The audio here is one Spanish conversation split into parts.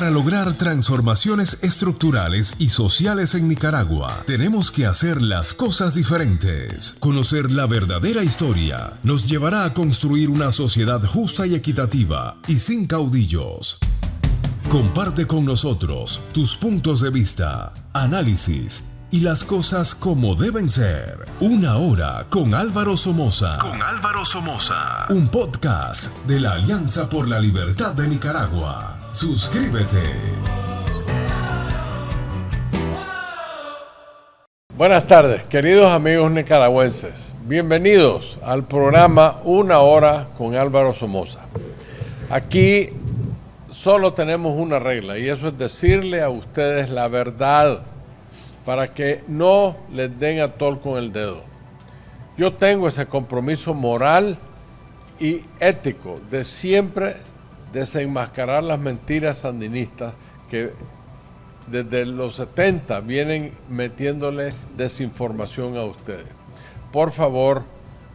Para lograr transformaciones estructurales y sociales en Nicaragua, tenemos que hacer las cosas diferentes. Conocer la verdadera historia nos llevará a construir una sociedad justa y equitativa y sin caudillos. Comparte con nosotros tus puntos de vista, análisis y las cosas como deben ser. Una hora con Álvaro Somoza. Un podcast de la Alianza por la Libertad de Nicaragua. Suscríbete. Buenas tardes, queridos amigos nicaragüenses. Bienvenidos al programa Una Hora con Álvaro Somoza. Aquí solo tenemos una regla y eso es decirle a ustedes la verdad para que no les den a tol con el dedo. Yo tengo ese compromiso moral y ético de siempre desenmascarar las mentiras sandinistas que desde los 70 vienen metiéndole desinformación a ustedes. Por favor,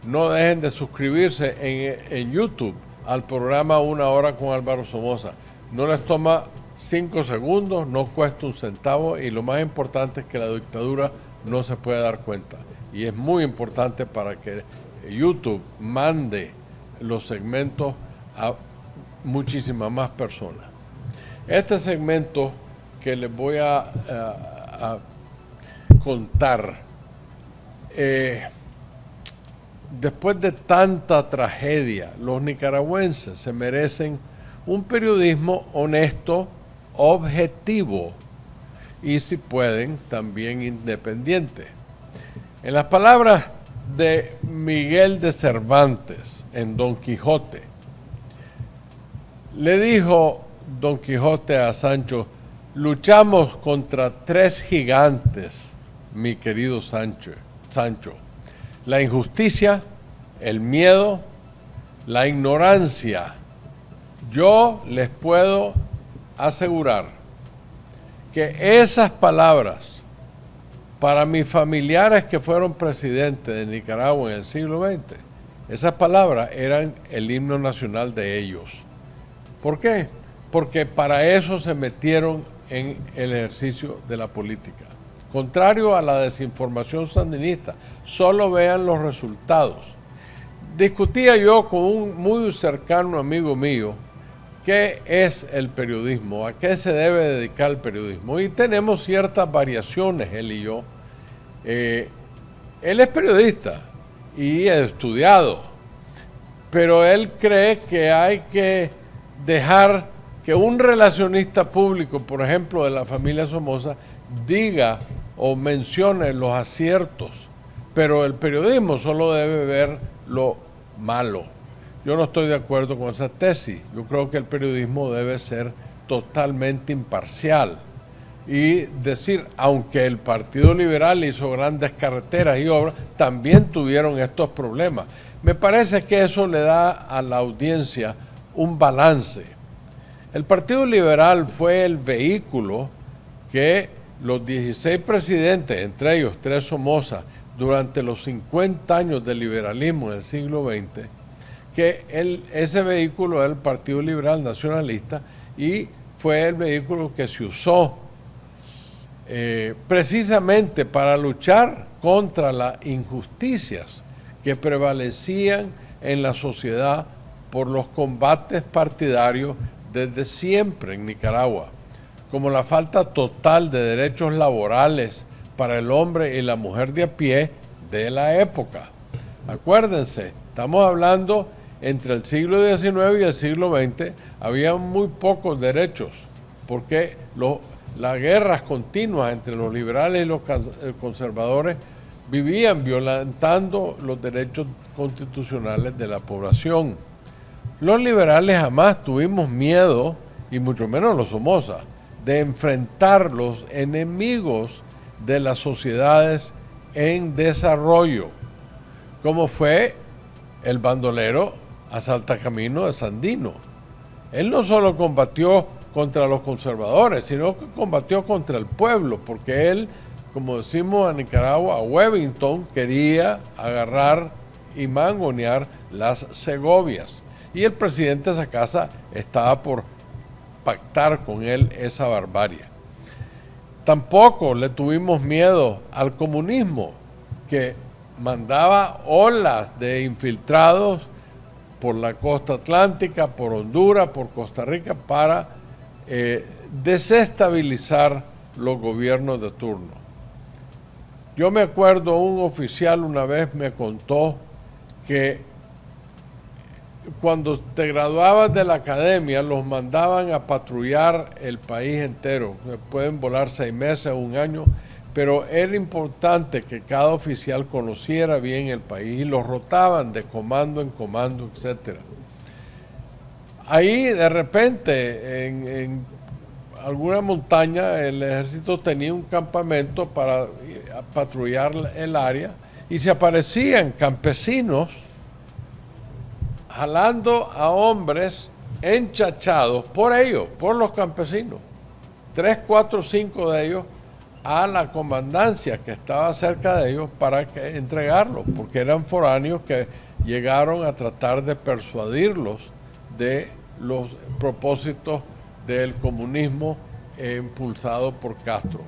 no dejen de suscribirse en YouTube al programa Una Hora con Álvaro Somoza. No les toma 5 segundos, no cuesta un centavo y lo más importante es que la dictadura no se puede dar cuenta. Y es muy importante para que YouTube mande los segmentos a muchísimas más personas. Este segmento que les voy a contar, después de tanta tragedia, los nicaragüenses se merecen un periodismo honesto, objetivo y, si pueden, también independiente. En las palabras de Miguel de Cervantes en Don Quijote, le dijo Don Quijote a Sancho: luchamos contra 3 gigantes, mi querido Sancho. La injusticia, el miedo, la ignorancia. Yo les puedo asegurar que esas palabras, para mis familiares que fueron presidentes de Nicaragua en el siglo XX, esas palabras eran el himno nacional de ellos. ¿Por qué? Porque para eso se metieron en el ejercicio de la política. Contrario a la desinformación sandinista, solo vean los resultados. Discutía yo con un muy cercano amigo mío qué es el periodismo, a qué se debe dedicar el periodismo, y tenemos ciertas variaciones, él y yo. Él es periodista y estudiado, pero él cree que hay que dejar que un relacionista público, por ejemplo, de la familia Somoza, diga o mencione los aciertos, pero el periodismo solo debe ver lo malo. Yo no estoy de acuerdo con esa tesis. Yo creo que el periodismo debe ser totalmente imparcial y decir, aunque el Partido Liberal hizo grandes carreteras y obras, también tuvieron estos problemas. Me parece que eso le da a la audiencia un balance. El Partido Liberal fue el vehículo que los 16 presidentes, entre ellos 3 Somoza, durante los 50 años del liberalismo en el siglo XX, que ese vehículo era el Partido Liberal Nacionalista y fue el vehículo que se usó precisamente para luchar contra las injusticias que prevalecían en la sociedad por los combates partidarios desde siempre en Nicaragua, como la falta total de derechos laborales para el hombre y la mujer de a pie de la época. Acuérdense, estamos hablando entre el siglo XIX y el siglo XX, había muy pocos derechos, porque las guerras continuas entre los liberales y los conservadores vivían violentando los derechos constitucionales de la población. Los liberales jamás tuvimos miedo, y mucho menos los Somoza, de enfrentar los enemigos de las sociedades en desarrollo, como fue el bandolero Asaltacamino de Sandino. Él no solo combatió contra los conservadores, sino que combatió contra el pueblo, porque él, como decimos en Nicaragua, a Wellington quería agarrar y mangonear las Segovias. Y el presidente Sacasa estaba por pactar con él esa barbarie. Tampoco le tuvimos miedo al comunismo, que mandaba olas de infiltrados por la costa atlántica, por Honduras, por Costa Rica, para desestabilizar los gobiernos de turno. Yo me acuerdo, un oficial una vez me contó que cuando te graduabas de la academia los mandaban a patrullar el país entero. Pueden volar 6 meses, 1 año, pero era importante que cada oficial conociera bien el país y los rotaban de comando en comando, etc. Ahí de repente en alguna montaña el ejército tenía un campamento para patrullar el área y se aparecían campesinos jalando a hombres enchachados por ellos, por los campesinos, 3, 4, 5 de ellos, a la comandancia que estaba cerca de ellos para entregarlos, porque eran foráneos que llegaron a tratar de persuadirlos de los propósitos del comunismo impulsado por Castro.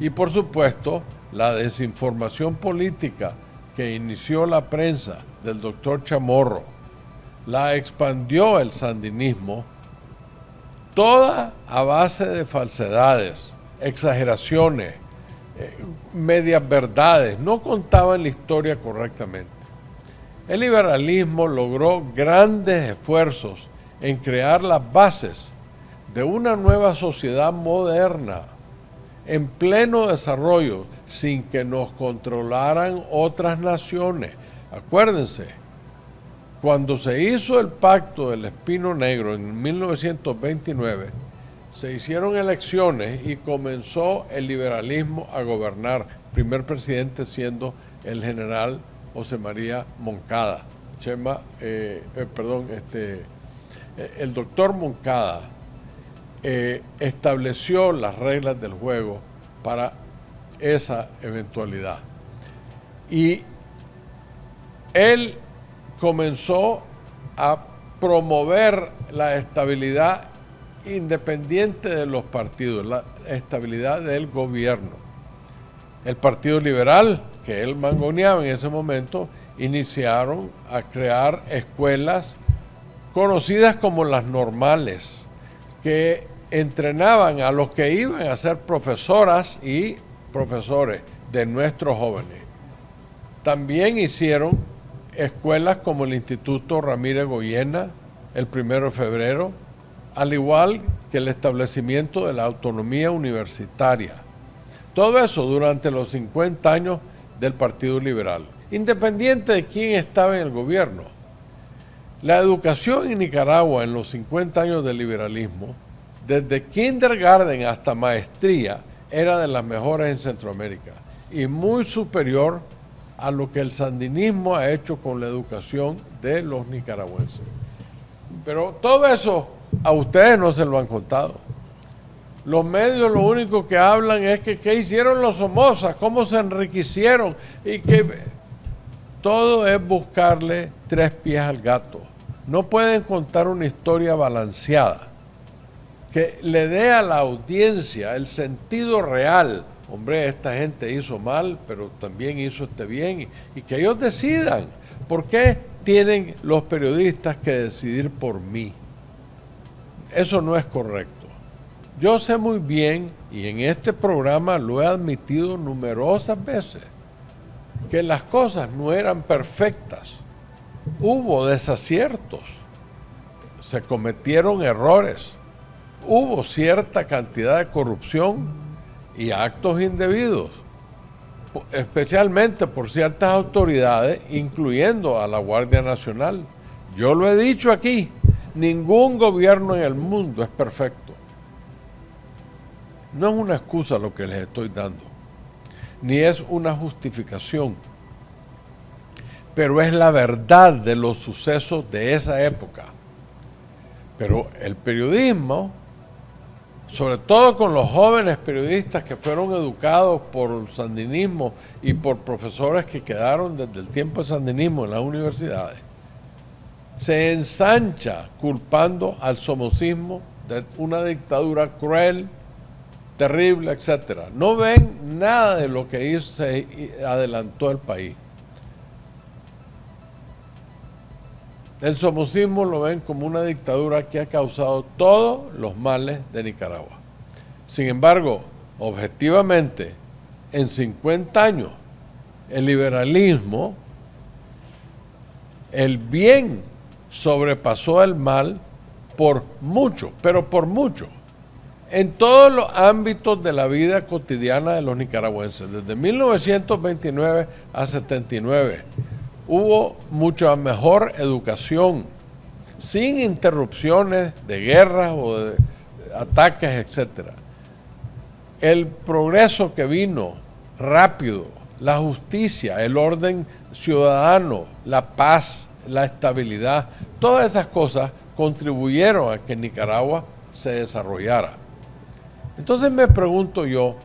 Y por supuesto, la desinformación política que inició la prensa del doctor Chamorro, la expandió el sandinismo, toda a base de falsedades, exageraciones, medias verdades, no contaban la historia correctamente. El liberalismo logró grandes esfuerzos en crear las bases de una nueva sociedad moderna, en pleno desarrollo, sin que nos controlaran otras naciones. Acuérdense, cuando se hizo el pacto del Espino Negro en 1929, se hicieron elecciones y comenzó el liberalismo a gobernar, primer presidente siendo el general José María Moncada. El doctor Moncada estableció las reglas del juego para esa eventualidad. Y él comenzó a promover la estabilidad independiente de los partidos, la estabilidad del gobierno. El Partido Liberal, que él mangoneaba en ese momento, iniciaron a crear escuelas conocidas como las normales, que entrenaban a los que iban a ser profesoras y profesores de nuestros jóvenes. También hicieron escuelas como el Instituto Ramírez Goyena, el 1 de febrero, al igual que el establecimiento de la autonomía universitaria. Todo eso durante los 50 años del Partido Liberal, independiente de quién estaba en el gobierno. La educación en Nicaragua en los 50 años del liberalismo, desde kindergarten hasta maestría, era de las mejores en Centroamérica y muy superior a lo que el sandinismo ha hecho con la educación de los nicaragüenses. Pero todo eso a ustedes no se lo han contado. Los medios lo único que hablan es que qué hicieron los Somozas, cómo se enriquecieron, y que todo es buscarle 3 pies al gato. No pueden contar una historia balanceada que le dé a la audiencia el sentido real. Hombre, esta gente hizo mal, pero también hizo bien, y que ellos decidan. ¿Por qué tienen los periodistas que decidir por mí? Eso no es correcto. Yo sé muy bien, y en este programa lo he admitido numerosas veces, que las cosas no eran perfectas. Hubo desaciertos, se cometieron errores, hubo cierta cantidad de corrupción y actos indebidos, especialmente por ciertas autoridades, incluyendo a la Guardia Nacional. Yo lo he dicho aquí, ningún gobierno en el mundo es perfecto. No es una excusa lo que les estoy dando, ni es una justificación, pero es la verdad de los sucesos de esa época. Pero el periodismo, sobre todo con los jóvenes periodistas que fueron educados por el sandinismo y por profesores que quedaron desde el tiempo del sandinismo en las universidades, se ensancha culpando al somocismo de una dictadura cruel, terrible, etc. No ven nada de lo que se adelantó el país. El somocismo lo ven como una dictadura que ha causado todos los males de Nicaragua. Sin embargo, objetivamente, en 50 años, el liberalismo, el bien sobrepasó el mal por mucho, pero por mucho, en todos los ámbitos de la vida cotidiana de los nicaragüenses. Desde 1929 a 79 hubo mucha mejor educación, sin interrupciones de guerras o de ataques, etc. El progreso que vino rápido, la justicia, el orden ciudadano, la paz, la estabilidad, todas esas cosas contribuyeron a que Nicaragua se desarrollara. Entonces me pregunto yo,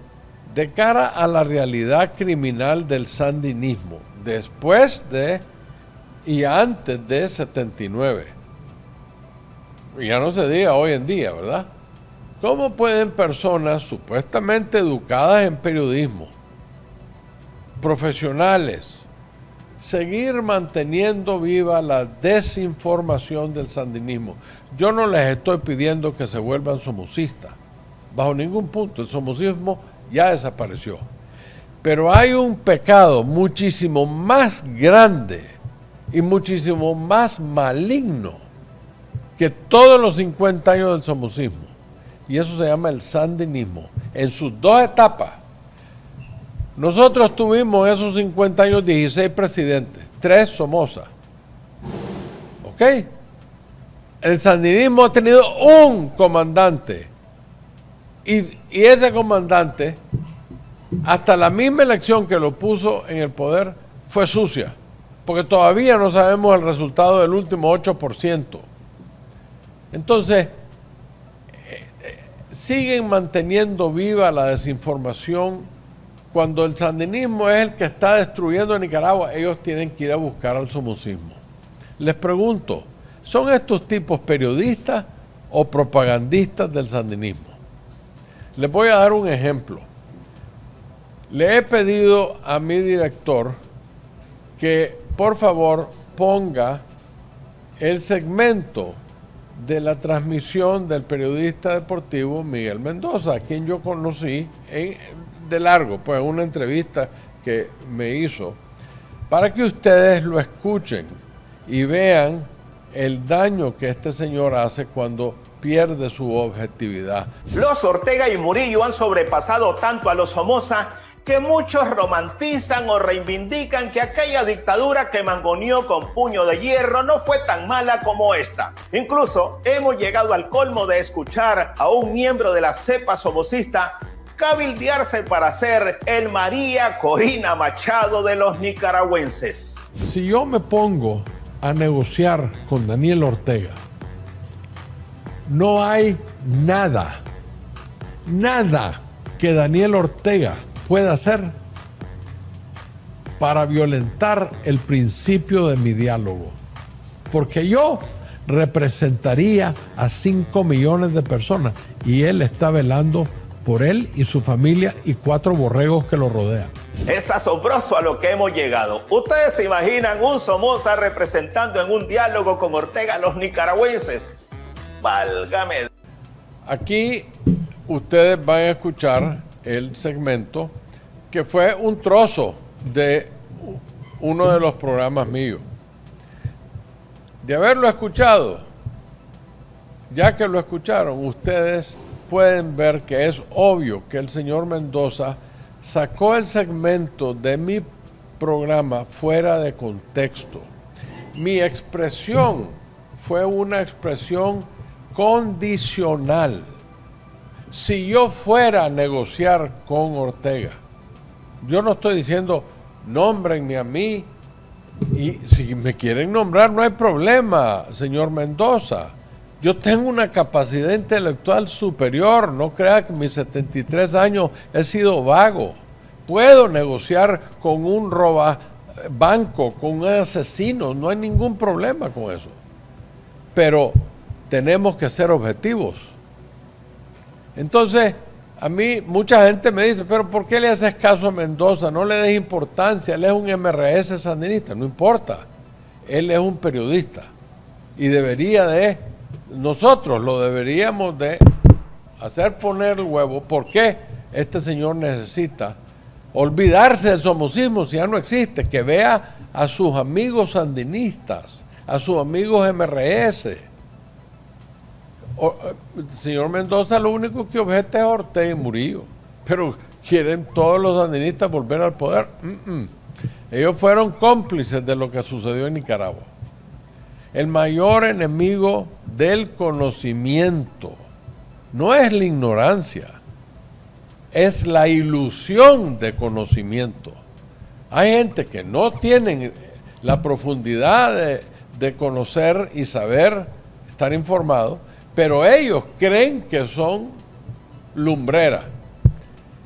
de cara a la realidad criminal del sandinismo, después de y antes de 79, ya no se diga hoy en día, ¿verdad? ¿Cómo pueden personas supuestamente educadas en periodismo, profesionales, seguir manteniendo viva la desinformación del sandinismo? Yo no les estoy pidiendo que se vuelvan somocistas, bajo ningún punto. El somocismo ya desapareció. Pero hay un pecado muchísimo más grande y muchísimo más maligno que todos los 50 años del somocismo. Y eso se llama el sandinismo, en sus dos etapas. Nosotros tuvimos esos 50 años 16 presidentes, 3 Somoza. ¿Ok? El sandinismo ha tenido un comandante. Y ese comandante, hasta la misma elección que lo puso en el poder, fue sucia. Porque todavía no sabemos el resultado del último 8%. Entonces, siguen manteniendo viva la desinformación. Cuando el sandinismo es el que está destruyendo a Nicaragua, ellos tienen que ir a buscar al somocismo. Les pregunto, ¿son estos tipos periodistas o propagandistas del sandinismo? Les voy a dar un ejemplo. Le he pedido a mi director que por favor ponga el segmento de la transmisión del periodista deportivo Miguel Mendoza, a quien yo conocí de largo, pues una entrevista que me hizo, para que ustedes lo escuchen y vean el daño que este señor hace cuando pierde su objetividad. Los Ortega y Murillo han sobrepasado tanto a los Somoza que muchos romantizan o reivindican que aquella dictadura que mangoneó con puño de hierro no fue tan mala como esta. Incluso hemos llegado al colmo de escuchar a un miembro de la cepa somocista cabildearse para ser el María Corina Machado de los nicaragüenses. Si yo me pongo a negociar con Daniel Ortega, no hay nada que Daniel Ortega pueda hacer para violentar el principio de mi diálogo. Porque yo representaría a 5 millones de personas y él está velando por él y su familia y 4 borregos que lo rodean. Es asombroso a lo que hemos llegado. ¿Ustedes se imaginan un Somoza representando en un diálogo con Ortega a los nicaragüenses? Válgame. Aquí ustedes van a escuchar el segmento que fue un trozo de uno de los programas míos. De haberlo escuchado, ya que lo escucharon, ustedes pueden ver que es obvio que el señor Mendoza sacó el segmento de mi programa fuera de contexto. Mi expresión fue una expresión condicional. Si yo fuera a negociar con Ortega, yo no estoy diciendo nómbrenme a mí, y si me quieren nombrar no hay problema, señor Mendoza. Yo tengo una capacidad intelectual superior, no crea que mis 73 años he sido vago. Puedo negociar con un robabanco, con un asesino, no hay ningún problema con eso. Pero tenemos que ser objetivos. Entonces, a mí mucha gente me dice, pero ¿por qué le haces caso a Mendoza? No le des importancia, él es un MRS sandinista, no importa. Él es un periodista y nosotros lo deberíamos de hacer poner el huevo. ¿Por qué este señor necesita olvidarse del somocismo si ya no existe? Que vea a sus amigos sandinistas, a sus amigos MRS. El señor Mendoza lo único que objeta es Ortega y Murillo, pero quieren todos los sandinistas volver al poder. Ellos fueron cómplices de lo que sucedió en Nicaragua. El mayor enemigo del conocimiento no es la ignorancia, es la ilusión de conocimiento. Hay gente que no tiene la profundidad de conocer y saber, estar informado, pero ellos creen que son lumbreras.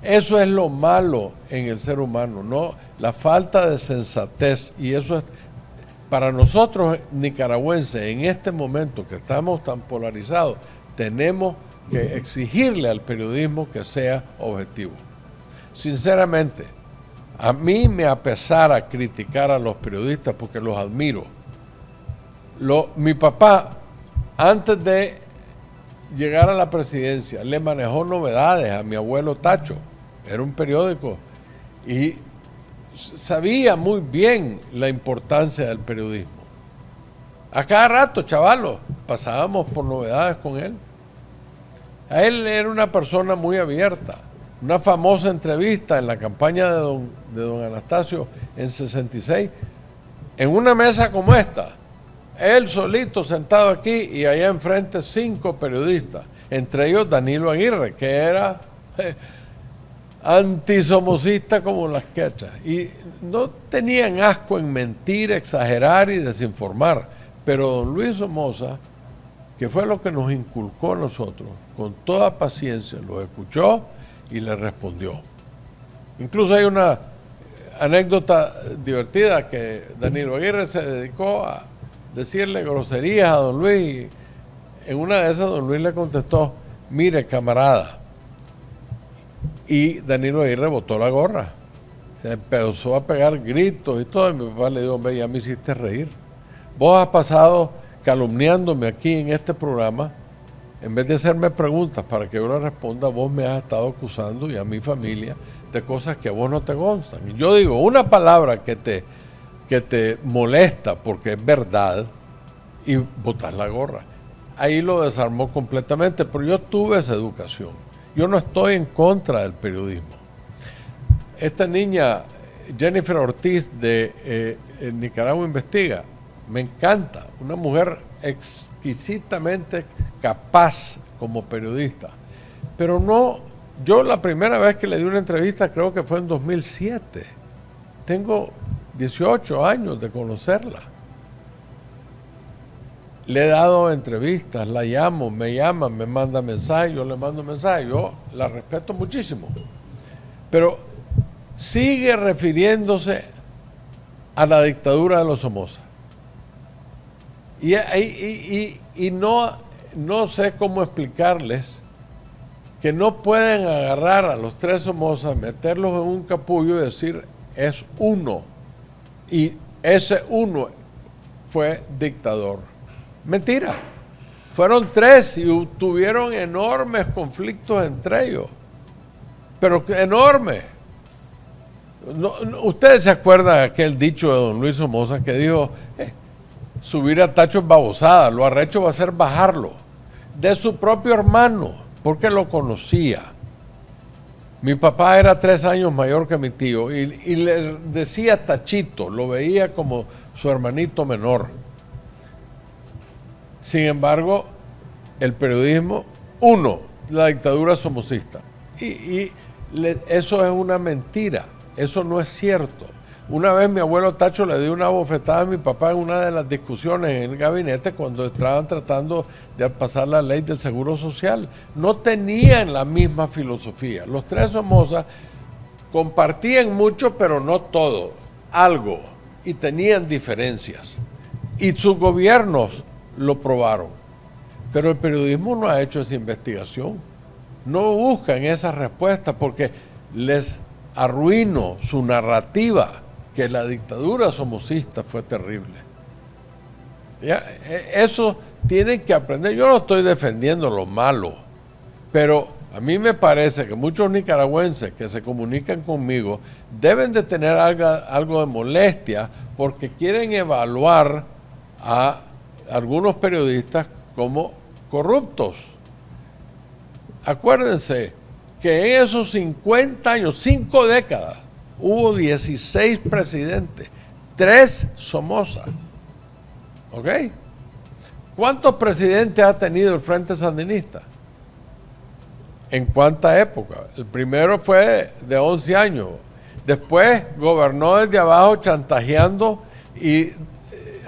Eso es lo malo en el ser humano, ¿no? La falta de sensatez. Y eso es, para nosotros nicaragüenses, en este momento que estamos tan polarizados, tenemos que exigirle al periodismo que sea objetivo. Sinceramente, a mí me apesara criticar a los periodistas porque los admiro. Mi papá, antes de llegar a la presidencia, le manejó Novedades a mi abuelo Tacho. Era un periódico y sabía muy bien la importancia del periodismo. A cada rato, chavalos, pasábamos por Novedades con él. A él era una persona muy abierta. Una famosa entrevista en la campaña de don Anastasio en 66, en una mesa como esta, él solito sentado aquí y allá enfrente 5 periodistas, entre ellos Danilo Aguirre, que era antisomocista como las quechas, y no tenían asco en mentir, exagerar y desinformar, pero don Luis Somoza, que fue lo que nos inculcó a nosotros, con toda paciencia los escuchó y le respondió. Incluso hay una anécdota divertida que Danilo Aguirre se dedicó a decirle groserías a don Luis. En una de esas don Luis le contestó, mire camarada, y Danilo Aguirre botó la gorra, se empezó a pegar gritos y todo, y mi papá le dijo, ve, ya me hiciste reír, vos has pasado calumniándome aquí en este programa, en vez de hacerme preguntas para que yo le responda, vos me has estado acusando y a mi familia de cosas que a vos no te constan. Y yo digo, una palabra que te molesta porque es verdad y botas la gorra. Ahí lo desarmó completamente, pero yo tuve esa educación. Yo no estoy en contra del periodismo. Esta niña, Jennifer Ortiz de Nicaragua Investiga, me encanta, una mujer exquisitamente capaz como periodista, pero no, yo la primera vez que le di una entrevista creo que fue en 2007, tengo 18 años de conocerla, le he dado entrevistas, la llamo, me llaman, me manda mensajes, yo le mando mensajes, yo la respeto muchísimo, pero sigue refiriéndose a la dictadura de los Somoza. Y no sé cómo explicarles que no pueden agarrar a los 3 Somoza, meterlos en un capullo y decir es uno. Y ese uno fue dictador. Mentira. Fueron 3 y tuvieron enormes conflictos entre ellos. Pero enormes. Ustedes se acuerdan de aquel dicho de don Luis Somoza que dijo... subir a Tacho es babosada, lo arrecho va a ser bajarlo, de su propio hermano, porque lo conocía. Mi papá era 3 años mayor que mi tío y le decía Tachito, lo veía como su hermanito menor. Sin embargo, el periodismo, la dictadura somocista. Eso es una mentira, eso no es cierto. Una vez mi abuelo Tacho le dio una bofetada a mi papá en una de las discusiones en el gabinete cuando estaban tratando de pasar la ley del Seguro Social. No tenían la misma filosofía. Los 3 Somoza compartían mucho, pero no todo, algo, y tenían diferencias. Y sus gobiernos lo probaron. Pero el periodismo no ha hecho esa investigación. no buscan esas respuestas porque les arruino su narrativa, que la dictadura somocista fue terrible. ¿Ya? Eso tienen que aprender. Yo no estoy defendiendo lo malo, pero a mí me parece que muchos nicaragüenses que se comunican conmigo deben de tener algo de molestia porque quieren evaluar a algunos periodistas como corruptos. Acuérdense que en esos 50 años, 5 décadas, hubo 16 presidentes, 3 Somoza. ¿Ok? ¿Cuántos presidentes ha tenido el Frente Sandinista? ¿En cuánta época? El primero fue de 11 años. Después gobernó desde abajo chantajeando y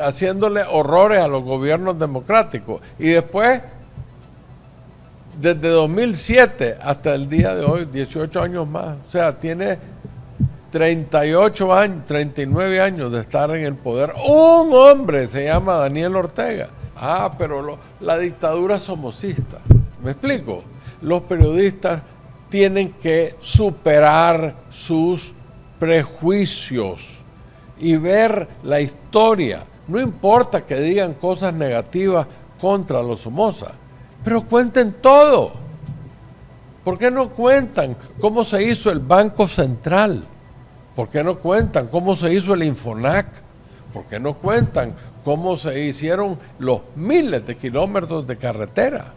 haciéndole horrores a los gobiernos democráticos. Y después, desde 2007 hasta el día de hoy, 18 años más. O sea, tiene 38 años, 39 años de estar en el poder. Un hombre se llama Daniel Ortega. Pero la dictadura somocista. ¿Me explico? Los periodistas tienen que superar sus prejuicios y ver la historia. No importa que digan cosas negativas contra los Somoza, pero cuenten todo. ¿Por qué no cuentan cómo se hizo el Banco Central? ¿Por qué no cuentan cómo se hizo el Infonac? ¿Por qué no cuentan cómo se hicieron los miles de kilómetros de carretera?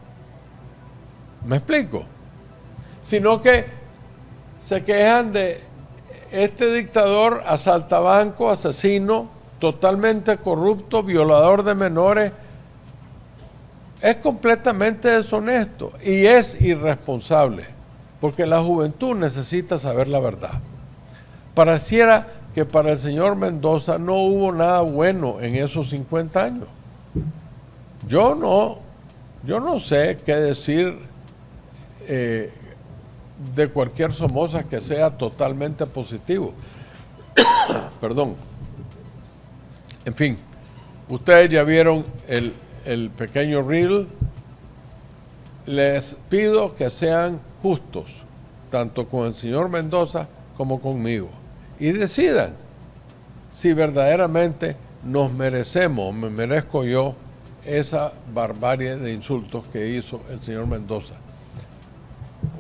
¿Me explico? Sino que se quejan de este dictador asaltabanco, asesino, totalmente corrupto, violador de menores. Es completamente deshonesto y es irresponsable, porque la juventud necesita saber la verdad. Pareciera que para el señor Mendoza no hubo nada bueno en esos 50 años. Yo no sé qué decir de cualquier Somoza que sea totalmente positivo. Perdón. En fin, ustedes ya vieron el pequeño reel. Les pido que sean justos, tanto con el señor Mendoza como conmigo, y decidan si verdaderamente nos merecemos, me merezco yo, esa barbarie de insultos que hizo el señor Mendoza.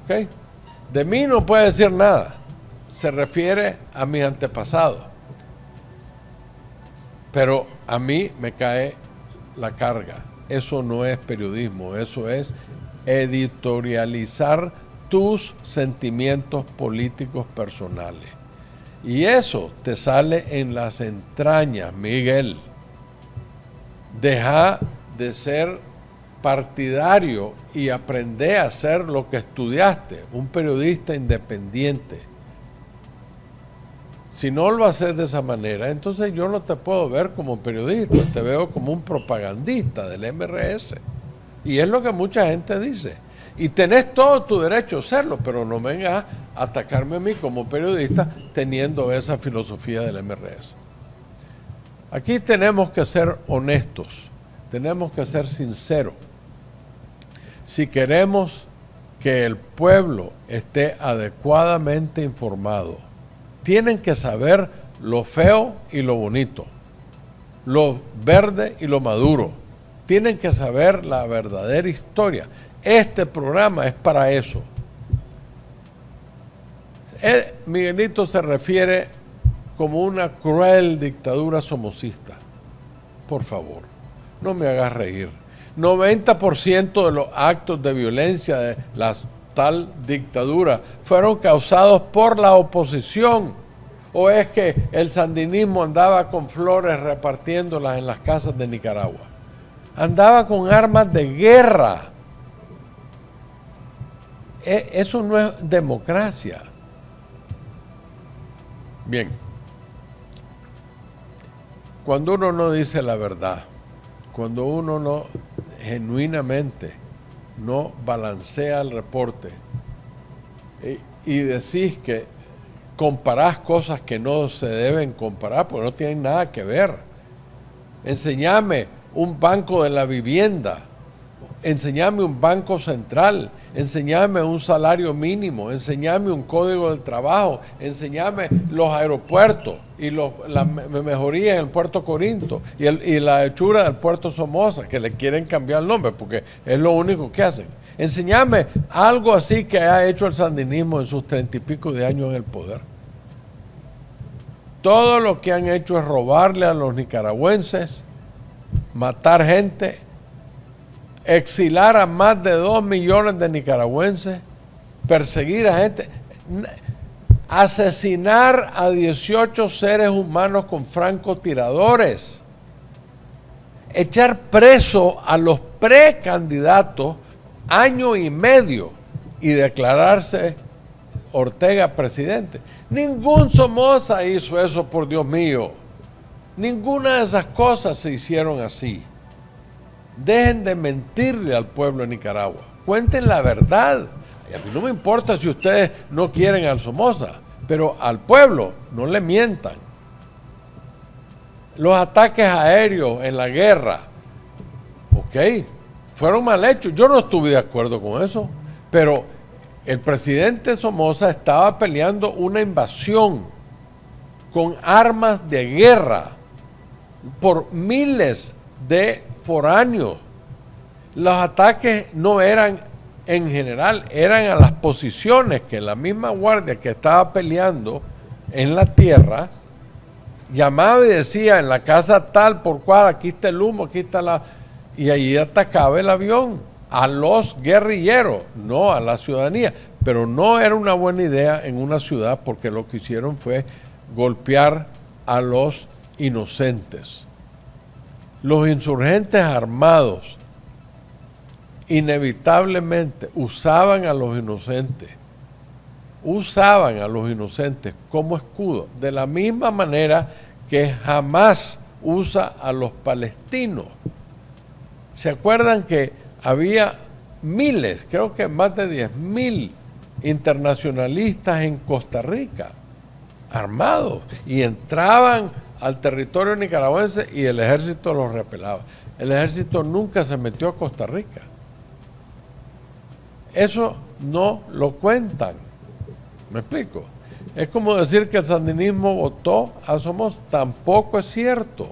¿Ok? De mí no puede decir nada. Se refiere a mis antepasados. Pero a mí me cae la carga. Eso no es periodismo, eso es editorializar tus sentimientos políticos personales. Y eso te sale en las entrañas, Miguel. Deja de ser partidario y aprende a hacer lo que estudiaste, un periodista independiente. Si no lo haces de esa manera, entonces yo no te puedo ver como periodista, te veo como un propagandista del MRS. Y es lo que mucha gente dice. Y tenés todo tu derecho a hacerlo, pero no vengas a atacarme a mí como periodista teniendo esa filosofía del MRS. Aquí tenemos que ser honestos, tenemos que ser sinceros. Si queremos que el pueblo esté adecuadamente informado, tienen que saber lo feo y lo bonito, lo verde y lo maduro. Tienen que saber la verdadera historia. Este programa es para eso. Miguelito se refiere como una cruel dictadura somocista. Por favor, no me hagas reír. 90% de los actos de violencia de la tal dictadura fueron causados por la oposición. ¿O es que el sandinismo andaba con flores repartiéndolas en las casas de Nicaragua? Andaba con armas de guerra. Eso no es democracia. Bien. Cuando uno no dice la verdad, cuando uno no genuinamente no balancea el reporte y decís que comparás cosas que no se deben comparar porque no tienen nada que ver. Enseñame un banco de la vivienda enséñame un banco central, enséñame un salario mínimo, enséñame un código del trabajo, enséñame los aeropuertos y la mejoría en el puerto Corinto y la hechura del puerto Somoza, que le quieren cambiar el nombre porque es lo único que hacen. Enséñame algo así que ha hecho el sandinismo en sus 30 y pico de años en el poder. Todo lo que han hecho es robarle a los nicaragüenses, matar gente, exilar a más de 2 millones de nicaragüenses, perseguir a gente, asesinar a 18 seres humanos con francotiradores, echar preso a los precandidatos año y medio y declararse Ortega presidente. Ningún Somoza hizo eso, por Dios mío. Ninguna de esas cosas se hicieron así. Dejen de mentirle al pueblo de Nicaragua. Cuenten la verdad. A mí no me importa si ustedes no quieren al Somoza, pero al pueblo no le mientan. Los ataques aéreos en la guerra, ok, fueron mal hechos. Yo no estuve de acuerdo con eso, pero el presidente Somoza estaba peleando una invasión con armas de guerra por miles de foráneos. Los ataques no eran en general, eran a las posiciones que la misma guardia que estaba peleando en la tierra llamaba y decía: en la casa tal por cual, aquí está el humo, aquí está la... Y allí atacaba el avión a los guerrilleros, no a la ciudadanía. Pero no era una buena idea en una ciudad, porque lo que hicieron fue golpear a los inocentes. Los insurgentes armados inevitablemente usaban a los inocentes como escudo, de la misma manera que jamás usa a los palestinos. ¿Se acuerdan que había miles, creo que más de 10,000 internacionalistas en Costa Rica, armados, y entraban al territorio nicaragüense y el ejército los repelaba? El ejército nunca se metió a Costa Rica. Eso no lo cuentan. ¿Me explico? Es como decir que el sandinismo votó a Somoza. Tampoco es cierto.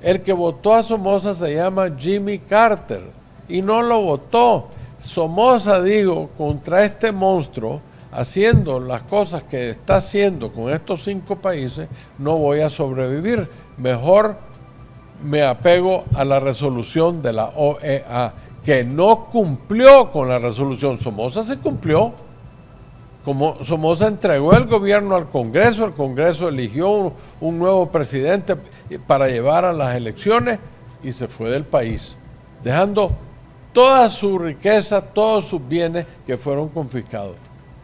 El que votó a Somoza se llama Jimmy Carter y no lo votó. Somoza, digo, contra este monstruo, haciendo las cosas que está haciendo con estos 5 países, no voy a sobrevivir. Mejor me apego a la resolución de la OEA, que no cumplió con la resolución. Somoza se cumplió. Como Somoza entregó el gobierno al Congreso, el Congreso eligió un nuevo presidente para llevar a las elecciones y se fue del país, dejando toda su riqueza, todos sus bienes que fueron confiscados,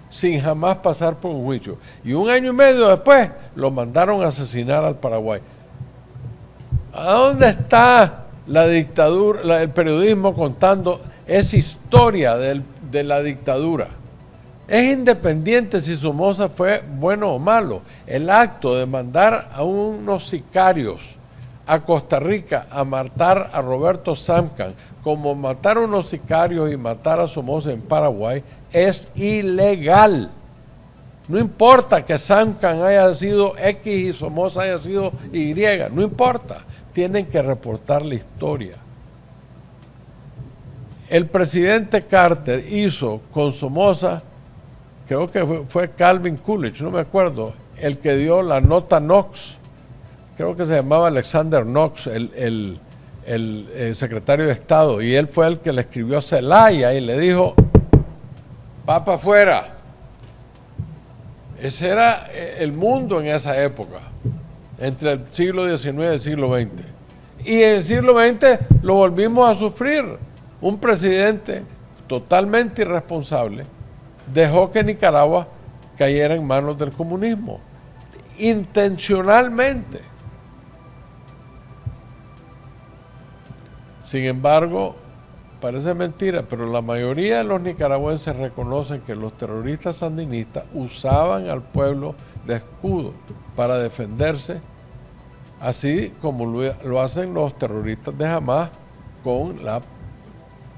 sin jamás pasar por un juicio. Y 1 año y medio después lo mandaron a asesinar al Paraguay. ¿A dónde está la dictadura, el periodismo contando esa historia de la dictadura? Es independiente si Somoza fue bueno o malo. El acto de mandar a unos sicarios a Costa Rica a matar a Roberto Samcan, como matar a unos sicarios y matar a Somoza en Paraguay, es ilegal. No importa que Samcan haya sido X y Somoza haya sido Y, no importa. Tienen que reportar la historia. El presidente Carter hizo con Somoza, creo que fue Calvin Coolidge, no me acuerdo, el que dio la nota Knox, creo que se llamaba Alexander Knox, el secretario de Estado, y él fue el que le escribió a Zelaya y le dijo: va para afuera. Ese era el mundo en esa época, entre el siglo XIX y el siglo XX. Y en el siglo XX lo volvimos a sufrir. Un presidente totalmente irresponsable dejó que Nicaragua cayera en manos del comunismo, intencionalmente. Sin embargo, parece mentira, pero la mayoría de los nicaragüenses reconocen que los terroristas sandinistas usaban al pueblo de escudo para defenderse, así como lo hacen los terroristas de Hamas con la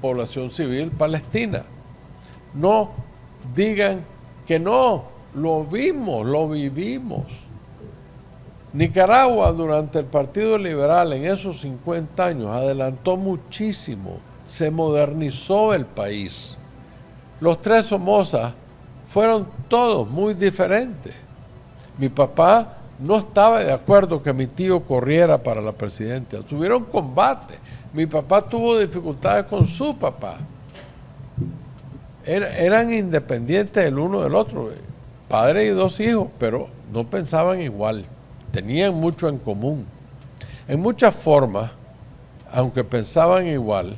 población civil palestina. No digan que no, lo vimos, lo vivimos. Nicaragua durante el Partido Liberal en esos 50 años adelantó muchísimo, se modernizó el país. Los tres Somoza fueron todos muy diferentes. Mi papá no estaba de acuerdo que mi tío corriera para la presidencia. Tuvieron combate. Mi papá tuvo dificultades con su papá. Eran independientes el uno del otro, padre y dos hijos, pero no pensaban igual. Tenían mucho en común. En muchas formas, aunque pensaban igual,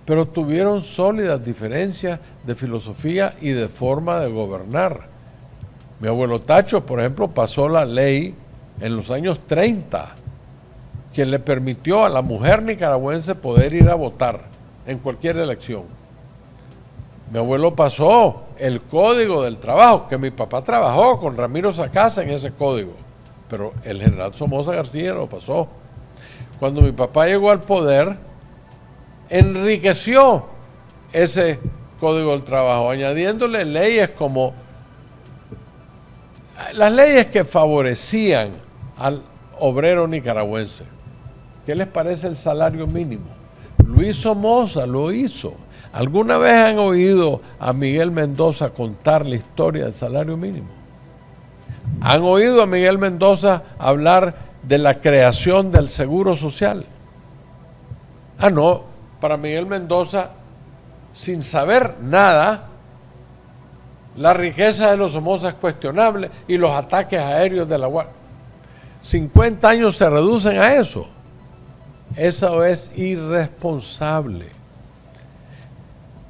pero tuvieron sólidas diferencias de filosofía y de forma de gobernar. Mi abuelo Tacho, por ejemplo, pasó la ley en los años 30 que le permitió a la mujer nicaragüense poder ir a votar en cualquier elección. Mi abuelo pasó el Código del Trabajo, que mi papá trabajó con Ramiro Sacasa en ese código, pero el general Somoza García lo pasó. Cuando mi papá llegó al poder, enriqueció ese Código del Trabajo, añadiéndole leyes como las leyes que favorecían al obrero nicaragüense. ¿Qué les parece el salario mínimo? Luis Somoza lo hizo. ¿Alguna vez han oído a Miguel Mendoza contar la historia del salario mínimo? ¿Han oído a Miguel Mendoza hablar de la creación del seguro social? Ah, no, para Miguel Mendoza, sin saber nada, la riqueza de los Somoza es cuestionable y los ataques aéreos de la Guardia. 50 años se reducen a eso. Eso es irresponsable.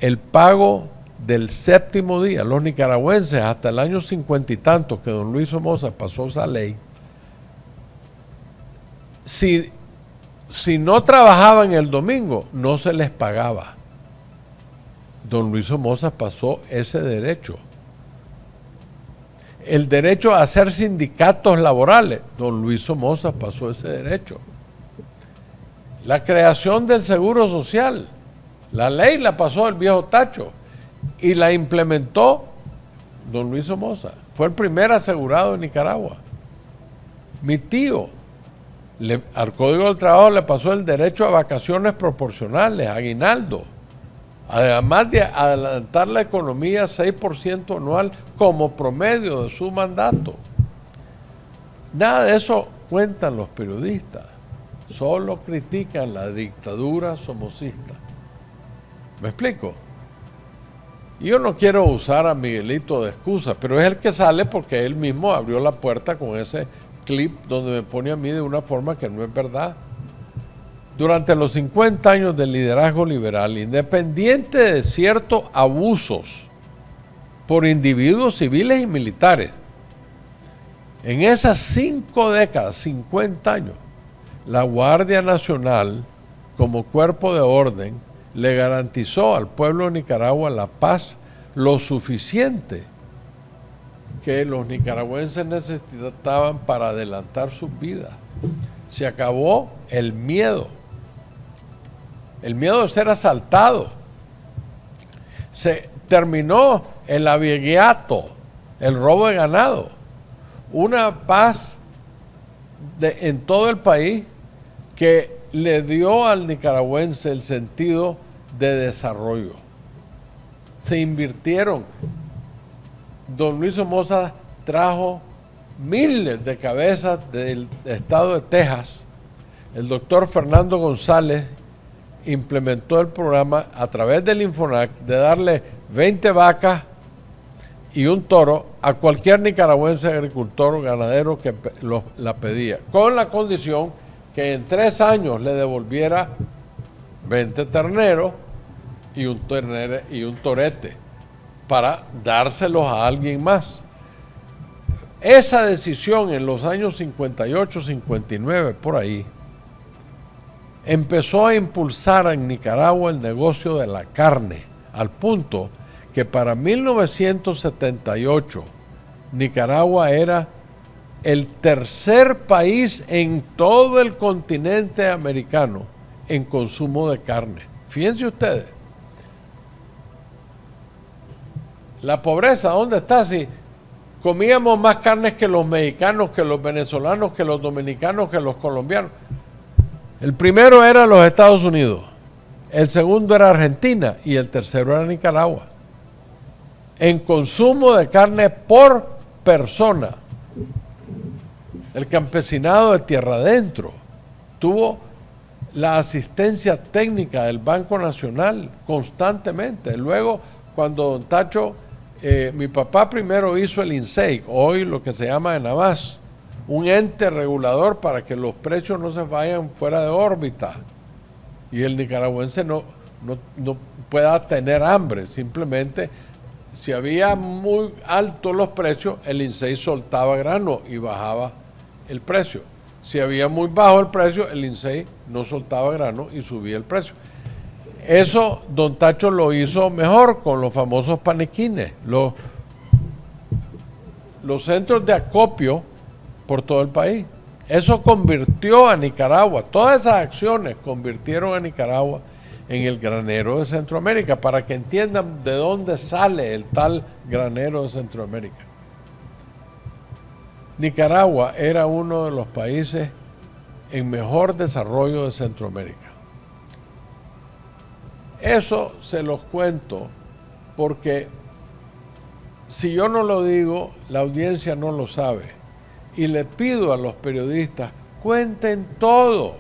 El pago del séptimo día, los nicaragüenses hasta el año 50 y tantos que don Luis Somoza pasó esa ley, si no trabajaban el domingo, no se les pagaba. Don Luis Somoza pasó ese derecho. El derecho a hacer sindicatos laborales, don Luis Somoza pasó ese derecho. La creación del seguro social, la ley la pasó el viejo Tacho y la implementó don Luis Somoza. Fue el primer asegurado de Nicaragua. Mi tío, al Código del Trabajo le pasó el derecho a vacaciones proporcionales, aguinaldo, además de adelantar la economía 6% anual como promedio de su mandato. Nada de eso cuentan los periodistas, solo critican la dictadura somocista. ¿Me explico? Yo no quiero usar a Miguelito de excusa, pero es el que sale porque él mismo abrió la puerta con ese clip donde me pone a mí de una forma que no es verdad. Durante los 50 años del liderazgo liberal, independiente de ciertos abusos por individuos civiles y militares, en esas 5 décadas, 50 años, la Guardia Nacional, como cuerpo de orden, le garantizó al pueblo de Nicaragua la paz lo suficiente que los nicaragüenses necesitaban para adelantar sus vidas. Se acabó el miedo de ser asaltado. Se terminó el aviegueato, el robo de ganado. Una paz en todo el país que le dio al nicaragüense el sentido de desarrollo. Se invirtieron. Don Luis Somoza trajo miles de cabezas del estado de Texas. El doctor Fernando González implementó el programa a través del Infonac de darle 20 vacas y un toro a cualquier nicaragüense agricultor o ganadero que la pedía, con la condición que en 3 años le devolviera 20 terneros y un torete para dárselos a alguien más. Esa decisión en los años 58, 59, por ahí, empezó a impulsar en Nicaragua el negocio de la carne, al punto que para 1978 Nicaragua era el tercer país en todo el continente americano en consumo de carne. Fíjense ustedes. La pobreza, ¿dónde está? Si comíamos más carnes que los mexicanos, que los venezolanos, que los dominicanos, que los colombianos. El primero era los Estados Unidos, el segundo era Argentina y el tercero era Nicaragua. En consumo de carne por persona, el campesinado de tierra adentro tuvo la asistencia técnica del Banco Nacional constantemente. Luego, cuando don Tacho, mi papá primero hizo el INSEI, hoy lo que se llama ENAVAS, un ente regulador para que los precios no se vayan fuera de órbita y el nicaragüense no pueda tener hambre. Simplemente, si había muy altos los precios, el INSEI soltaba grano y bajaba el precio. Si había muy bajo el precio, el INSEI no soltaba grano y subía el precio. Eso don Tacho lo hizo mejor con los famosos panequines, los centros de acopio por todo el país. Eso convirtió a Nicaragua, todas esas acciones convirtieron a Nicaragua en el granero de Centroamérica, para que entiendan de dónde sale el tal granero de Centroamérica. Nicaragua era uno de los países en mejor desarrollo de Centroamérica. Eso se los cuento porque si yo no lo digo, la audiencia no lo sabe. Y le pido a los periodistas, cuenten todo.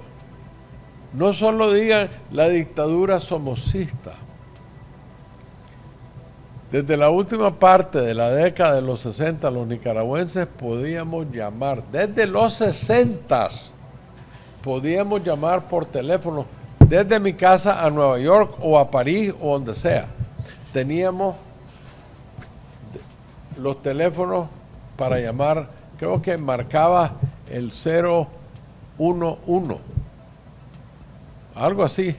No solo digan la dictadura somocista. Desde la última parte de la década de los 60, los nicaragüenses podíamos llamar, desde los 60, podíamos llamar por teléfono, desde mi casa a Nueva York o a París o donde sea. Teníamos los teléfonos para llamar, creo que marcaba el 011, algo así,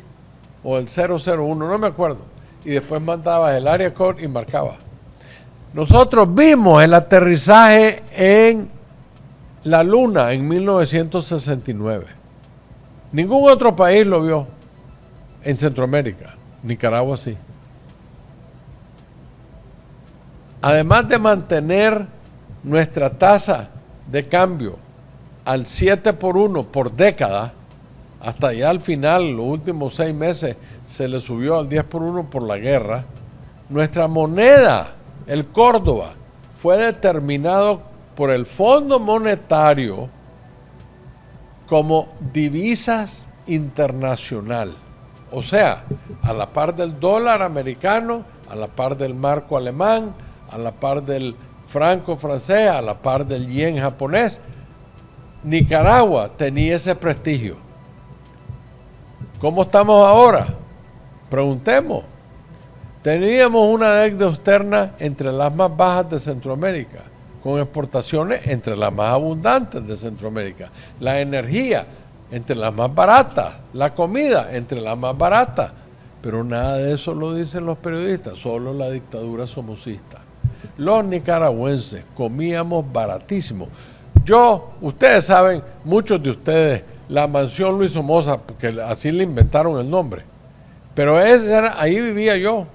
o el 001, no me acuerdo. Y después mandaba el área code y marcaba. Nosotros vimos el aterrizaje en la Luna en 1969. Ningún otro país lo vio en Centroamérica. Nicaragua sí. Además de mantener nuestra tasa de cambio al 7-1 por década, hasta ya al final, los últimos 6 meses, se le subió al 10-1 por la guerra. Nuestra moneda, el Córdoba, fue determinado por el Fondo Monetario como divisas internacional. O sea, a la par del dólar americano, a la par del marco alemán, a la par del franco francés, a la par del yen japonés. Nicaragua tenía ese prestigio. ¿Cómo estamos ahora? Preguntemos. Teníamos una deuda externa entre las más bajas de Centroamérica, con exportaciones entre las más abundantes de Centroamérica, la energía entre las más baratas, la comida entre las más baratas, pero nada de eso lo dicen los periodistas, solo la dictadura somocista. Los nicaragüenses comíamos baratísimo. Ustedes saben, muchos de ustedes, la mansión Luis Somoza, porque así le inventaron el nombre, pero ahí vivía yo.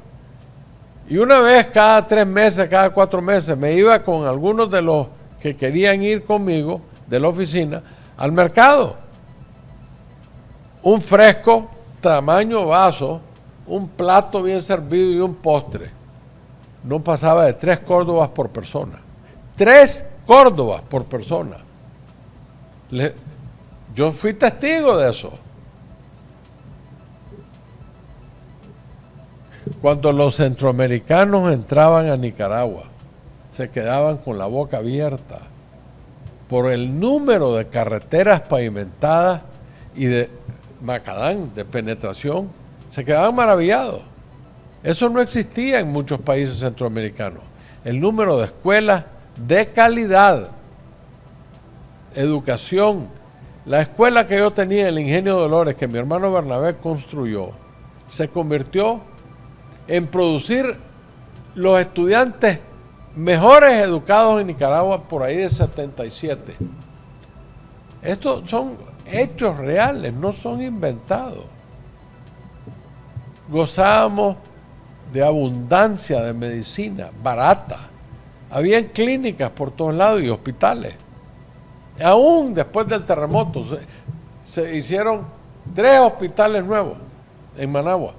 Y una vez cada 3 meses, cada 4 meses, me iba con algunos de los que querían ir conmigo de la oficina al mercado. Un fresco, tamaño vaso, un plato bien servido y un postre. No pasaba de 3 córdobas por persona. 3 córdobas por persona. Yo fui testigo de eso. Cuando los centroamericanos entraban a Nicaragua, se quedaban con la boca abierta por el número de carreteras pavimentadas y de macadán, de penetración. Se quedaban maravillados. Eso no existía en muchos países centroamericanos. El número de escuelas de calidad, educación. La escuela que yo tenía, el Ingenio Dolores, que mi hermano Bernabé construyó, se convirtió en producir los estudiantes mejores educados en Nicaragua por ahí de 77. Estos son hechos reales, no son inventados. gozábamos de abundancia de medicina barata. Habían clínicas por todos lados y hospitales. Aún después del terremoto se hicieron 3 hospitales nuevos en Managua.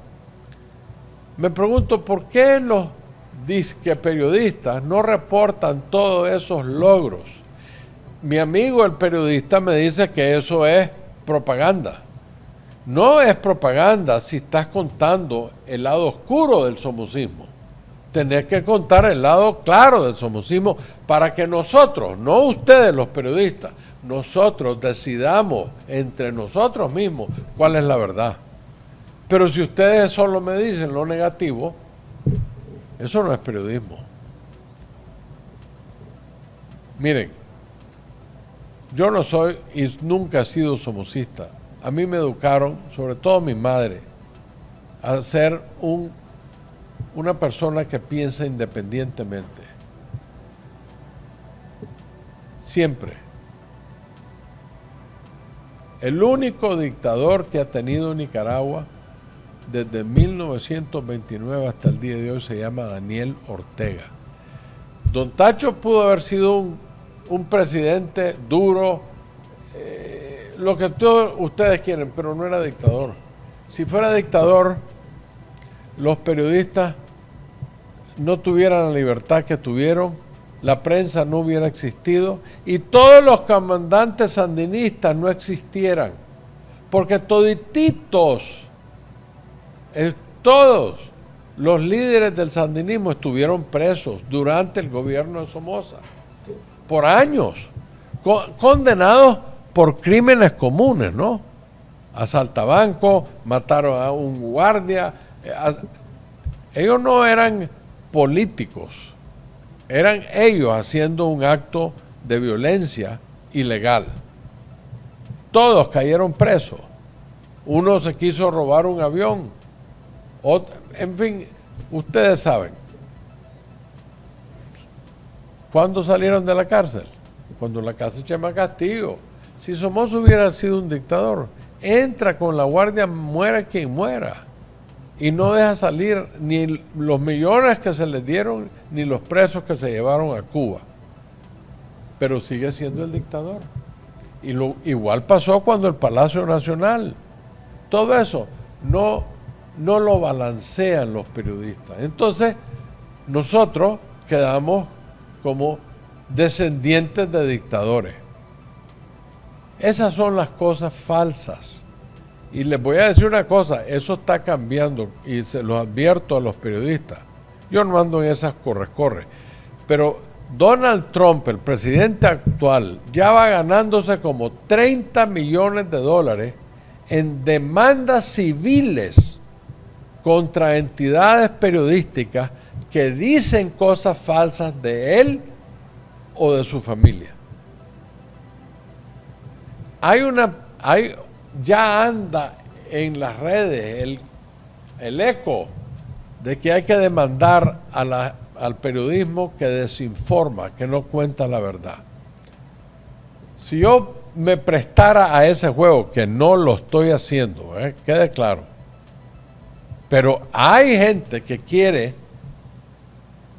Me pregunto por qué los disque periodistas no reportan todos esos logros. Mi amigo el periodista me dice que eso es propaganda. No es propaganda si estás contando el lado oscuro del somocismo. Tenés que contar el lado claro del somocismo para que nosotros, no ustedes los periodistas, nosotros decidamos entre nosotros mismos cuál es la verdad. Pero si ustedes solo me dicen lo negativo, eso no es periodismo. Miren, yo no soy y nunca he sido somocista. A mí me educaron, sobre todo mi madre, a ser una persona que piensa independientemente. Siempre. El único dictador que ha tenido Nicaragua desde 1929 hasta el día de hoy se llama Daniel Ortega. Don Tacho pudo haber sido un presidente duro, lo que todos ustedes quieren, pero no era dictador. Si fuera dictador, los periodistas no tuvieran la libertad que tuvieron, la prensa no hubiera existido y todos los comandantes sandinistas no existieran, porque todititos, todos los líderes del sandinismo estuvieron presos durante el gobierno de Somoza, por años, condenados por crímenes comunes, ¿no? Asaltabanco, mataron a un guardia. Ellos no eran políticos, eran ellos haciendo un acto de violencia ilegal. Todos cayeron presos. Uno se quiso robar un avión. En fin, ustedes saben. ¿Cuándo salieron de la cárcel? Cuando la casa Chema Castillo. Si Somoza hubiera sido un dictador, entra con la guardia, muera quien muera. Y no deja salir ni los millones que se les dieron, ni los presos que se llevaron a Cuba. Pero sigue siendo el dictador. Y igual pasó cuando el Palacio Nacional. Todo eso no lo balancean los periodistas. Entonces, nosotros quedamos como descendientes de dictadores. Esas son las cosas falsas. Y les voy a decir una cosa, eso está cambiando y se los advierto a los periodistas. Yo no ando en esas corre. Pero Donald Trump, el presidente actual, ya va ganándose como 30 millones de dólares en demandas civiles contra entidades periodísticas que dicen cosas falsas de él o de su familia. Ya anda en las redes el eco de que hay que demandar al periodismo que desinforma, que no cuenta la verdad. Si yo me prestara a ese juego, que no lo estoy haciendo, quede claro, pero hay gente que quiere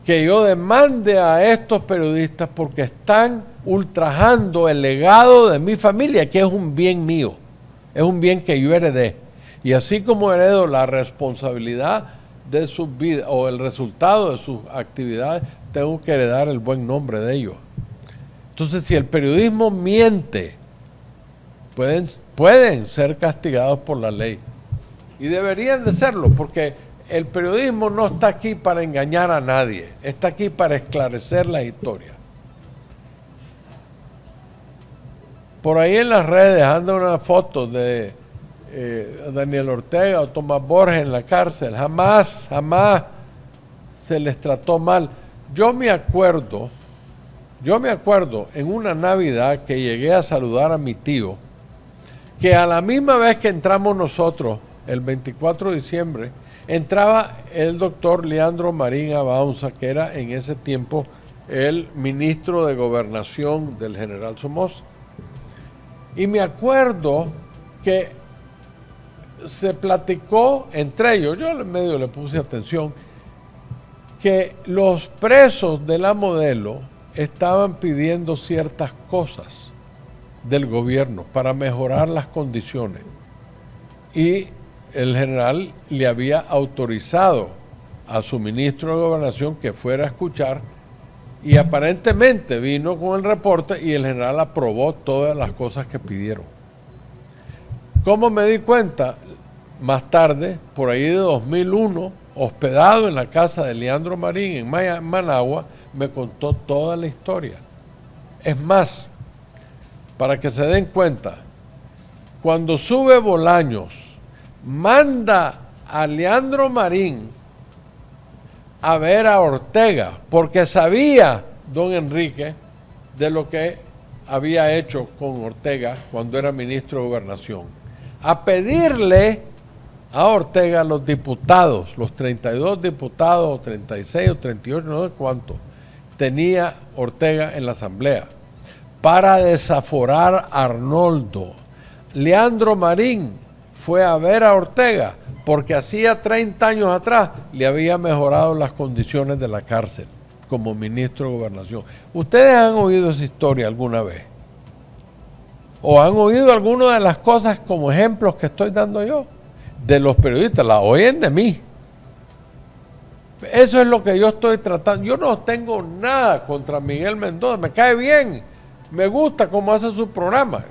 que yo demande a estos periodistas porque están ultrajando el legado de mi familia, que es un bien mío, es un bien que yo heredé. Y así como heredo la responsabilidad de sus vidas o el resultado de sus actividades, tengo que heredar el buen nombre de ellos. Entonces, si el periodismo miente, pueden ser castigados por la ley. Y deberían de serlo, porque el periodismo no está aquí para engañar a nadie, está aquí para esclarecer la historia. Por ahí en las redes anda una foto de Daniel Ortega o Tomás Borges en la cárcel. Jamás se les trató mal. Yo me acuerdo en una Navidad que llegué a saludar a mi tío, que a la misma vez que entramos nosotros, el 24 de diciembre, entraba el doctor Leandro Marín Abaunza, que era en ese tiempo el ministro de Gobernación del general Somoza. Y me acuerdo que se platicó entre ellos, yo en medio le puse atención, que los presos de la Modelo estaban pidiendo ciertas cosas del gobierno para mejorar las condiciones. Y el general le había autorizado a su ministro de Gobernación que fuera a escuchar, y aparentemente vino con el reporte y el general aprobó todas las cosas que pidieron. ¿Cómo me di cuenta? Más tarde, por ahí de 2001, hospedado en la casa de Leandro Marín en Managua, me contó toda la historia. Es más, para que se den cuenta, cuando sube Bolaños, manda a Leandro Marín a ver a Ortega, porque sabía don Enrique de lo que había hecho con Ortega cuando era ministro de Gobernación, a pedirle a Ortega los diputados, los 32 diputados, o 36 o 38, no sé cuánto, tenía Ortega en la Asamblea, para desaforar a Arnoldo. Leandro Marín fue a ver a Ortega porque hacía 30 años atrás le había mejorado las condiciones de la cárcel como ministro de Gobernación. ¿Ustedes han oído esa historia alguna vez? ¿O han oído alguna de las cosas como ejemplos que estoy dando yo? De los periodistas, la oyen de mí. Eso es lo que yo estoy tratando. Yo no tengo nada contra Miguel Mendoza, me cae bien, me gusta cómo hace su programa.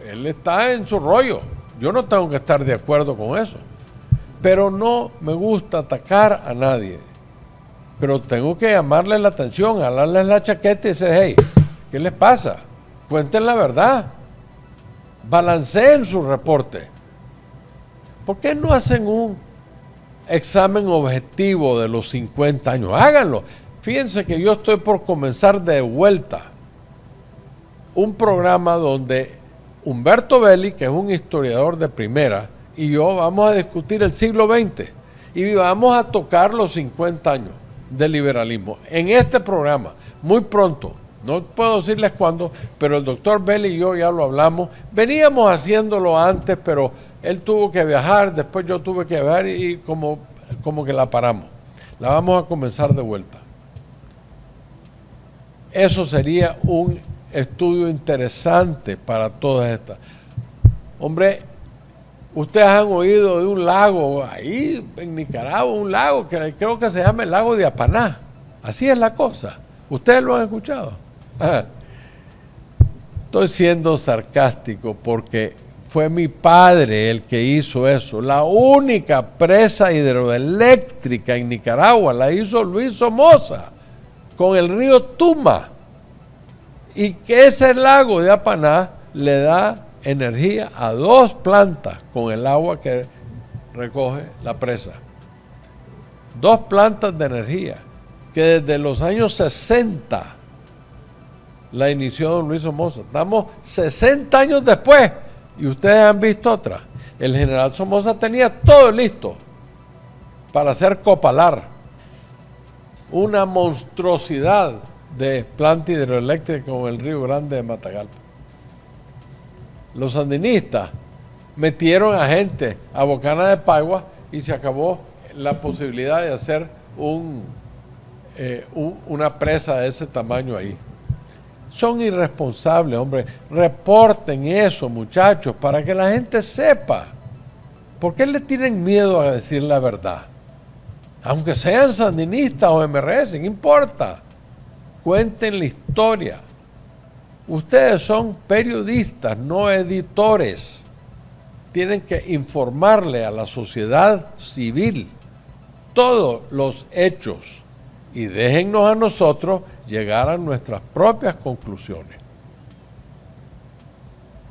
Él está en su rollo, yo no tengo que estar de acuerdo con eso. Pero no me gusta atacar a nadie. Pero tengo que llamarle la atención, jalarles la chaqueta y decir, hey, ¿qué les pasa? Cuenten la verdad. Balanceen su reporte. ¿Por qué no hacen un examen objetivo de los 50 años? Háganlo. Fíjense que yo estoy por comenzar de vuelta un programa donde Humberto Belli, que es un historiador de primera, y yo vamos a discutir el siglo XX y vamos a tocar los 50 años del liberalismo en este programa, muy pronto. No puedo decirles cuándo, pero el doctor Belli y yo ya lo hablamos. Veníamos haciéndolo antes, pero él tuvo que viajar, después yo tuve que viajar y como que la paramos. La vamos a comenzar de vuelta. Eso sería un estudio interesante para todas estas. Hombre, ustedes han oído de un lago ahí en Nicaragua, un lago que creo que se llama el lago de Apaná. Así es la cosa. ¿Ustedes lo han escuchado? Estoy siendo sarcástico porque fue mi padre el que hizo eso. La única presa hidroeléctrica en Nicaragua la hizo Luis Somoza con el río Tuma. Y que ese lago de Apaná le da energía a 2 plantas con el agua que recoge la presa. 2 plantas de energía que desde los años 60 la inició don Luis Somoza. Estamos 60 años después y ustedes han visto otra. El general Somoza tenía todo listo para hacer Copalar, una monstruosidad de planta hidroeléctrica con el Río Grande de Matagalpa. Los sandinistas metieron a gente a Bocana de Pagua y se acabó la posibilidad de hacer una presa de ese tamaño ahí. Son irresponsables, hombre. Reporten eso, muchachos, para que la gente sepa. ¿Por qué le tienen miedo a decir la verdad? Aunque sean sandinistas o MRS, no importa. Cuenten la historia. Ustedes son periodistas, no editores. Tienen que informarle a la sociedad civil todos los hechos y déjennos a nosotros llegar a nuestras propias conclusiones.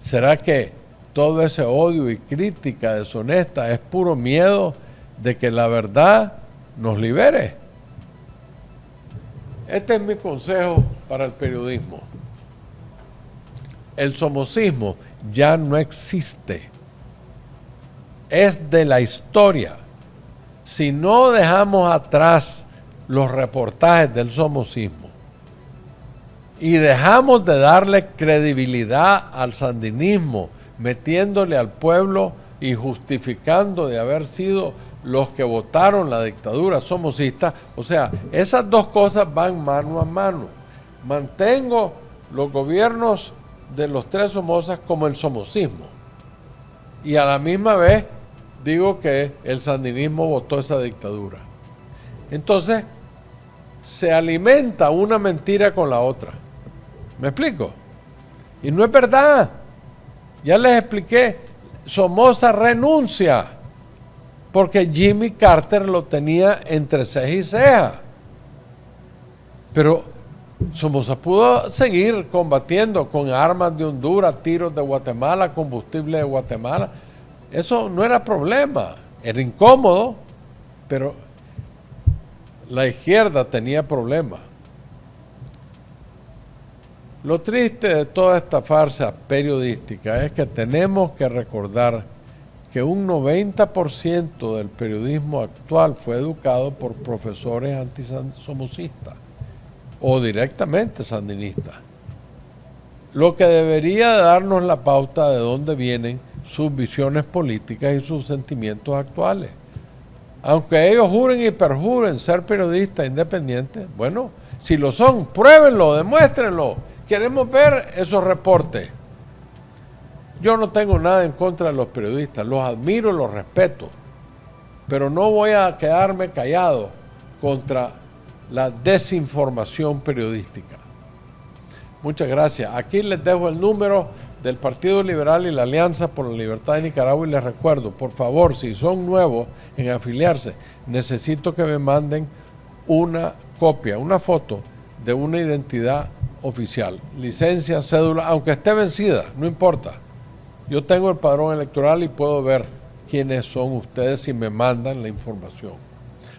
¿Será que todo ese odio y crítica deshonesta es puro miedo de que la verdad nos libere? Este es mi consejo para el periodismo. El somocismo ya no existe. Es de la historia. Si no dejamos atrás los reportajes del somocismo y dejamos de darle credibilidad al sandinismo, metiéndole al pueblo y justificando de haber sido los que votaron la dictadura somocista. O sea, esas dos cosas van mano a mano. Mantengo los gobiernos de los tres Somozas como el somocismo. Y a la misma vez digo que el sandinismo votó esa dictadura. Entonces, se alimenta una mentira con la otra. ¿Me explico? Y no es verdad. Ya les expliqué. Somoza renuncia porque Jimmy Carter lo tenía entre ceja y ceja. Pero Somoza pudo seguir combatiendo con armas de Honduras, tiros de Guatemala, combustible de Guatemala. Eso no era problema. Era incómodo, pero la izquierda tenía problemas. Lo triste de toda esta farsa periodística es que tenemos que recordar que un 90% del periodismo actual fue educado por profesores antisomocistas o directamente sandinistas. Lo que debería darnos la pauta de dónde vienen sus visiones políticas y sus sentimientos actuales. Aunque ellos juren y perjuren ser periodistas independientes, bueno, si lo son, pruébenlo, demuéstrenlo. Queremos ver esos reportes. Yo no tengo nada en contra de los periodistas, los admiro, los respeto, pero no voy a quedarme callado contra la desinformación periodística. Muchas gracias. Aquí les dejo el número del Partido Liberal y la Alianza por la Libertad de Nicaragua y les recuerdo, por favor, si son nuevos en afiliarse, necesito que me manden una copia, una foto de una identidad oficial, licencia, cédula, aunque esté vencida, no importa. Yo tengo el padrón electoral y puedo ver quiénes son ustedes si me mandan la información.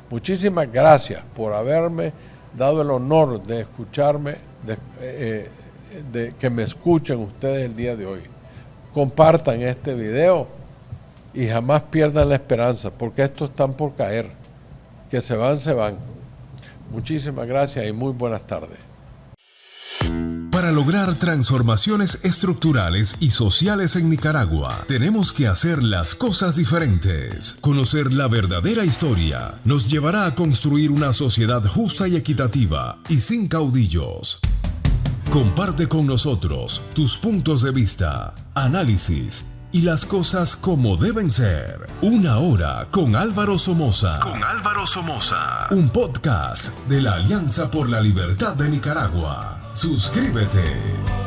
Muchísimas gracias por haberme dado el honor de escucharme, de que me escuchen ustedes el día de hoy. Compartan este video y jamás pierdan la esperanza, porque estos están por caer. Que se van, se van. Muchísimas gracias y muy buenas tardes. Para lograr transformaciones estructurales y sociales en Nicaragua, tenemos que hacer las cosas diferentes. Conocer la verdadera historia nos llevará a construir una sociedad justa y equitativa y sin caudillos. Comparte con nosotros tus puntos de vista, análisis y las cosas como deben ser. Una hora con Álvaro Somoza. Un podcast de la Alianza por la Libertad de Nicaragua. Suscríbete.